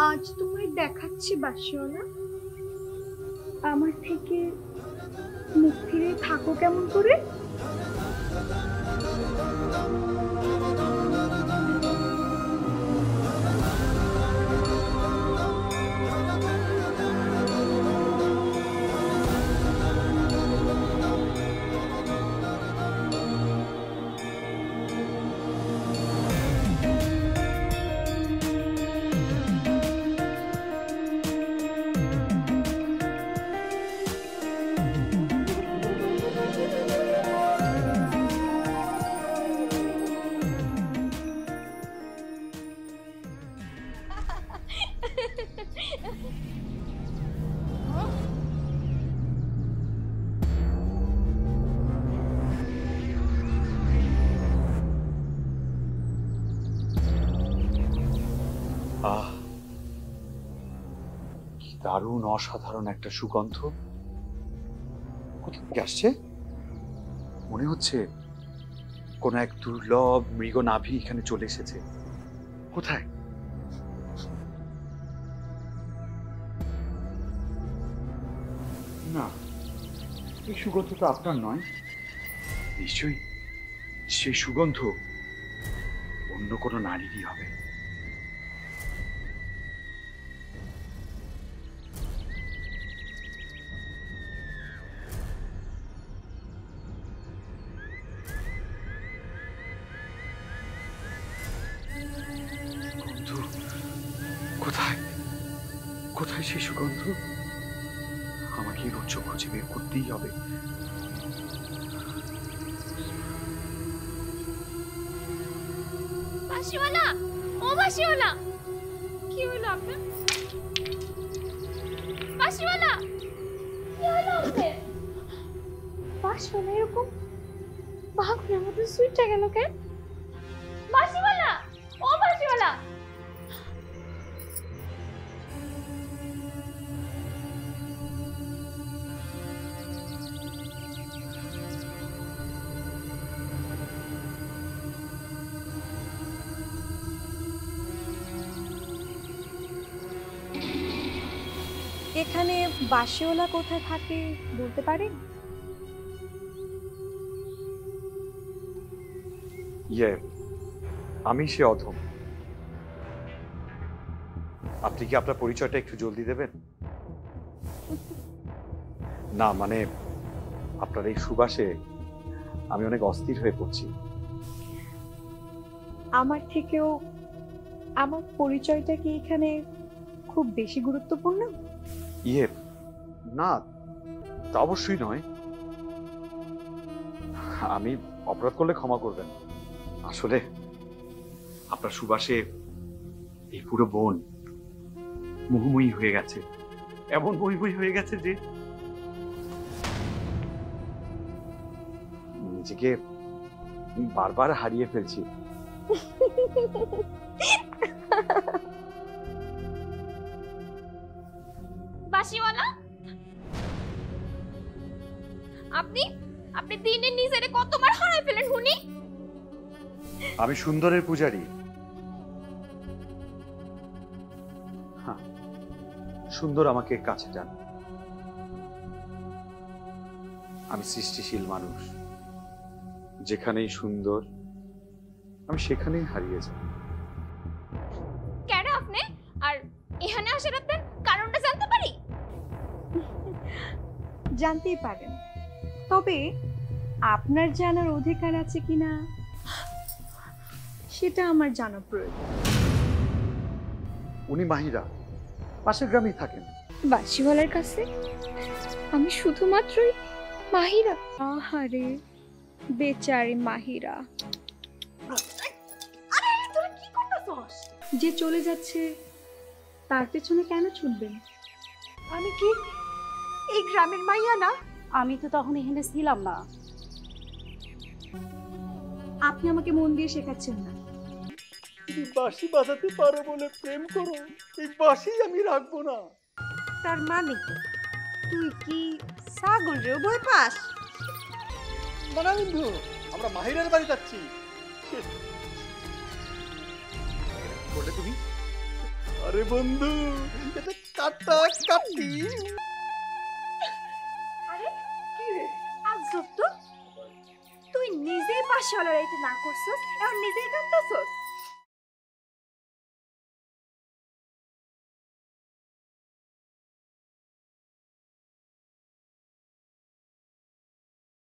আজ তোমায় দেখাচ্ছি বাসিওয়ালা, আমার থেকে মুখ ফিরে থাকো কেমন করে। আহ, কি দারুণ অসাধারণ একটা সুগন্ধ। কোথা থেকে আসছে? মনে হচ্ছে কোন এক দুর্লভ মৃগ নাভি এখানে চলে এসেছে। কোথায়? না, এই সুগন্ধ তো আপনার নয়। নিশ্চয়ই সেই সুগন্ধ অন্য কোনো নারীরই হবে। গন্ধ কোথায়? কোথায় সেই সুগন্ধ? আমাকে এই রোজ খুঁজে বের করতেই হবে। বাসিওয়ালা, ও বাসিওয়ালা, কি হলো আপনার? বাসিওয়ালা, কি হলো আপনার? বাসিওয়ালা এরকম পাগলের মতো সুইটটা গেল কেন? বাসিওয়ালা, ও বাসিওয়ালা। এখানে বাসিওয়ালা কোথায় থাকে বলতে পারেন? আমি সে অধম। আপনি কি আপনার পরিচয়টা একটু জলদি দেবেন? না মানে আপনার এই সুবাসে আমি অনেক অস্থির হয়ে পড়ছি। আমার থেকেও আমার পরিচয়টা কি এখানে খুব বেশি গুরুত্বপূর্ণ? না, তা অবশ্যই নয়। আমি অপরাধ করলে ক্ষমা করবেন। আসলে আপনার সুবাসে এই পুরো বন মোহময়ী হয়ে গেছে, এমন মোহময়ী হয়ে গেছে যে নিজেকে বারবার হারিয়ে ফেলছি। বাসিওয়ালা, আপনি আপনি দিনে নিজেরে কতবার হারাই ফেলেন হুনি? আমি সুন্দরের পূজারী। হ্যাঁ, সুন্দর আমাকে কাছে টান। আমি সৃষ্টিশীল মানুষ, যেখানেই সুন্দর আমি সেখানেই হারিয়ে যাই। কেন আপনি আর এখানে আসার আপনার কারণটা জানতে পারি? জানতেই পারেন, তবে আপনার জানার অধিকার আছে কিনা সেটা আমার জানা প্রয়োজন। উনি মাহিরা, পাশের গ্রামেই থাকেন। বাসিওয়ালার কাছে আমি শুধুমাত্রই মাহিরা? আহারে বেচারি মাহিরা। আরে তুই কি করতেছস? যে চলে যাচ্ছে তার পেছনে কেন ছুটবেন? আমি কি এই গ্রামের মাইয়া না? আমি তো তখন এখানে ছিলাম না। আপনি আমাকে মন দিয়ে শেখাচ্ছেন না। তুমি বাঁশি বাজাতে পারো বলে প্রেম করো, এই বাঁশি আমি রাখবো না। তার মানে কি তুই কি ছাগল রে ভয় পাস? না না বন্ধু, আমরা মাহিরের বাড়ি যাচ্ছি। বলে তুমি? আরে বন্ধু, এটা কাটা কাটি। আরে কি রে আজব তো, তুই নিজেই পাশে লড়াইতে না করছস এখন নিজেই কাঁদতেছস।